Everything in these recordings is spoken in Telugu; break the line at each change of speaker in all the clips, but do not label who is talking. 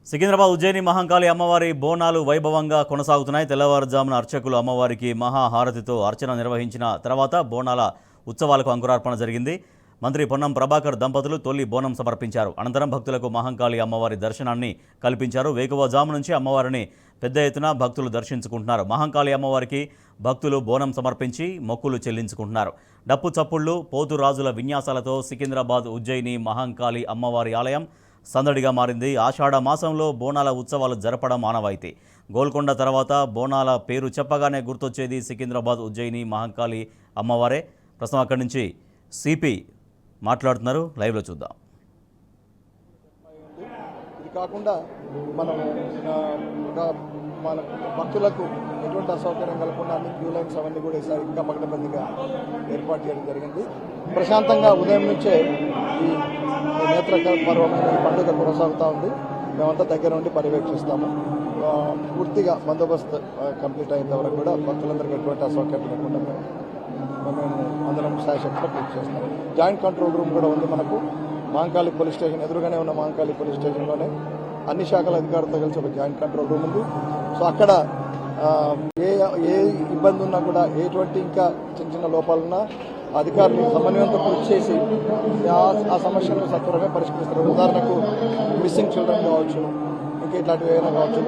సికింద్రాబాద్ ఉజ్జయిని మహంకాళి అమ్మవారి బోనాలు వైభవంగా కొనసాగుతున్నాయి. తెల్లవారుజామున అర్చకులు అమ్మవారికి మహాహారతితో అర్చన నిర్వహించిన తర్వాత బోనాల ఉత్సవాలకు అంకురార్పణ జరిగింది. మంత్రి పొన్నం ప్రభాకర్ దంపతులు తొలి బోనం సమర్పించారు. అనంతరం భక్తులకు మహంకాళి అమ్మవారి దర్శనాన్ని కల్పించారు. వేకువజాము నుంచి అమ్మవారిని పెద్ద ఎత్తున భక్తులు దర్శించుకుంటున్నారు. మహంకాళి అమ్మవారికి భక్తులు బోనం సమర్పించి మొక్కులు చెల్లించుకుంటున్నారు. డప్పు చప్పుళ్లు, పోతురాజుల విన్యాసాలతో సికింద్రాబాద్ ఉజ్జయిని మహంకాళి అమ్మవారి ఆలయం సందడిగా మారింది. ఆషాఢ మాసంలో బోనాల ఉత్సవాలు జరపడం ఆనవాయితీ. గోల్కొండ తర్వాత బోనాల పేరు చెప్పగానే గుర్తొచ్చేది సికింద్రాబాద్ ఉజ్జయిని మహంకాళి అమ్మవారే. ప్రస్తుతం అక్కడి నుంచి సిపి మాట్లాడుతున్నారు, లైవ్లో చూద్దాం.
ఇది కాకుండా మన భక్తులకు ఎటువంటి అసౌకర్యం కలగకుండా అన్ని క్యూ లైన్స్ అవన్నీ కూడా ఈసారి ఇంకా పకడ్బందీగా ఏర్పాటు చేయడం జరిగింది. ప్రశాంతంగా ఉదయం నుంచే ఈ నేత్ర పర్వమైన ఈ పండుగ కొనసాగుతూ ఉంది. మేమంతా దగ్గర ఉండి పర్యవేక్షిస్తాము. పూర్తిగా బందోబస్తు కంప్లీట్ అయిన వరకు కూడా భక్తులందరికీ ఎటువంటి అసౌకర్యం లేకుండా మేము అందరం శాశక్తిలో పూర్తి చేస్తాం. జాయింట్ కంట్రోల్ రూమ్ కూడా ఉంది మనకు. మహంకాళి పోలీస్ స్టేషన్ ఎదురుగానే ఉన్న మహంకాళి పోలీస్ స్టేషన్లోనే అన్ని శాఖల అధికారులతో కలిసి ఒక జాయింట్ కంట్రోల్ రూమ్ ఉంది. సో అక్కడ ఏ ఇబ్బంది ఉన్నా కూడా ఎటువంటి ఇంకా చిన్న చిన్న లోపాలున్నా అధికారులు సమన్వయంతో కృషి చేసి ఆ సమస్యలను సత్వరమే పరిష్కరిస్తారు. ఉదాహరణకు మిస్సింగ్ చిల్డ్రన్ కావచ్చు, ఇంకా ఇట్లాంటివి ఏమైనా కావచ్చు,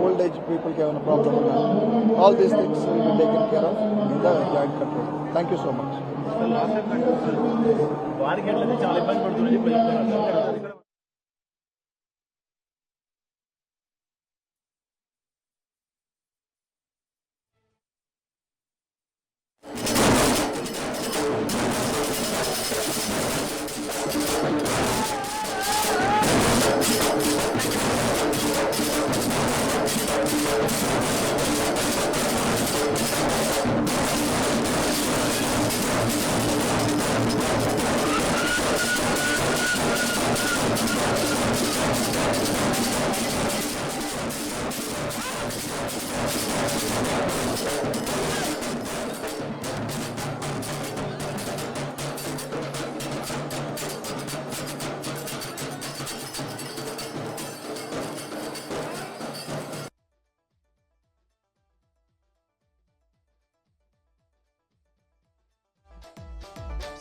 ఓల్డ్ ఏజ్ పీపుల్కి ఏమైనా ప్రాబ్లం ఉన్నా all these things will be taken care of in the joint control. Thank you so much.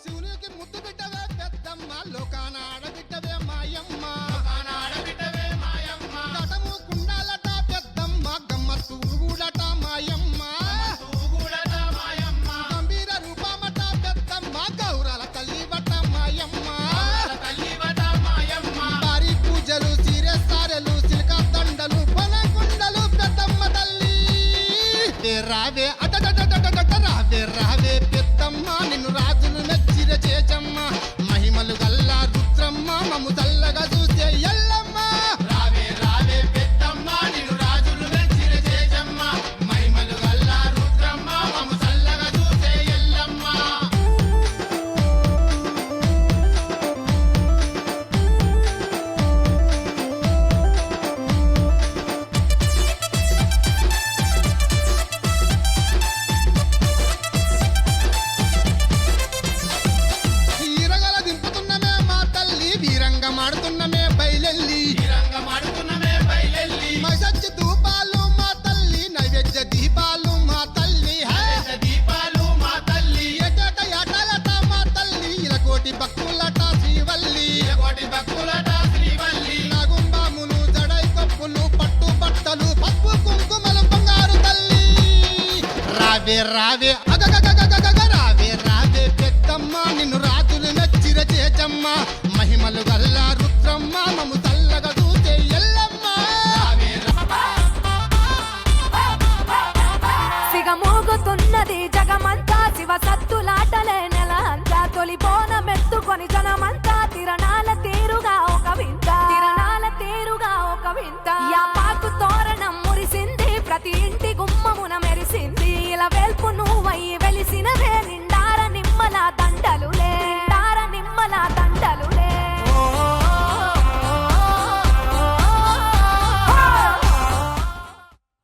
శివునికి ముద్దు బిడ్డవే పెద్దమ్మ, లోకాన ఆడబిడ్డవే మాయమ్మ, కటము కుండాలట పెద్దమ్మ, గమ్మత్తు ఊగుడట మాయమ్మ, గంభీర రూపమట పెద్దమ్మ, గౌరాల తల్లివట మాయమ్మ, భారీ పూజలు, సీరె సారెలు, సిల్క దండలు, పొలకుండలు పెద్దమ్మ తల్లి. రావే రావే రావే పెద్దమ్మ, నిన్ను రాజులు మెచ్చిర చేచమ్మ, మహిమలు గల్లా రుద్రమ్మ, మమ్ము చల్లగా చూసే ఎల్లమ్మ. రావే రావే పెద్దమ్మ, నిన్ను రాజులు మెచ్చిర చేచమ్మ, మహిమలు గల్లా రుద్రమ్మ, మమ్ము చల్లగా చూసే ఎల్లమ్మ. మాడుతున్నమే బయలెల్లి మసచ్చి ధూపాలు మా తల్లి, నైవేద్య దీపాలు మా తల్లి, ఎటట ఎటలట మా తల్లి, ఇలకోటి భక్తులట శ్రీవల్లి, నాగుంబాములు, జడై కప్పులు, పట్టు బట్టలు, పప్పు కుంకుమలు, బంగారు తల్లి. రావే రావే రావే రావే పెద్దమ్మ, నిన్ను రాజులు మెచ్చిర చేచమ్మ, మహిమలు గల్లా రుద్రమ్మ, మమ్ము చల్లగా చూసే ఎల్లమ్మ.
సిగమోగుతున్నది జగమంతా, శివ సత్తులాటలే నెల అంతా, తొలి బోనమెత్తుకొని జనమంతా, తిరణాల తీరుగా ఒక వింత, యాపాకు తోరణం మురిసింది, ప్రతి ఇంటి గుమ్మమున మెరిసింది, ఇలా వేల్పు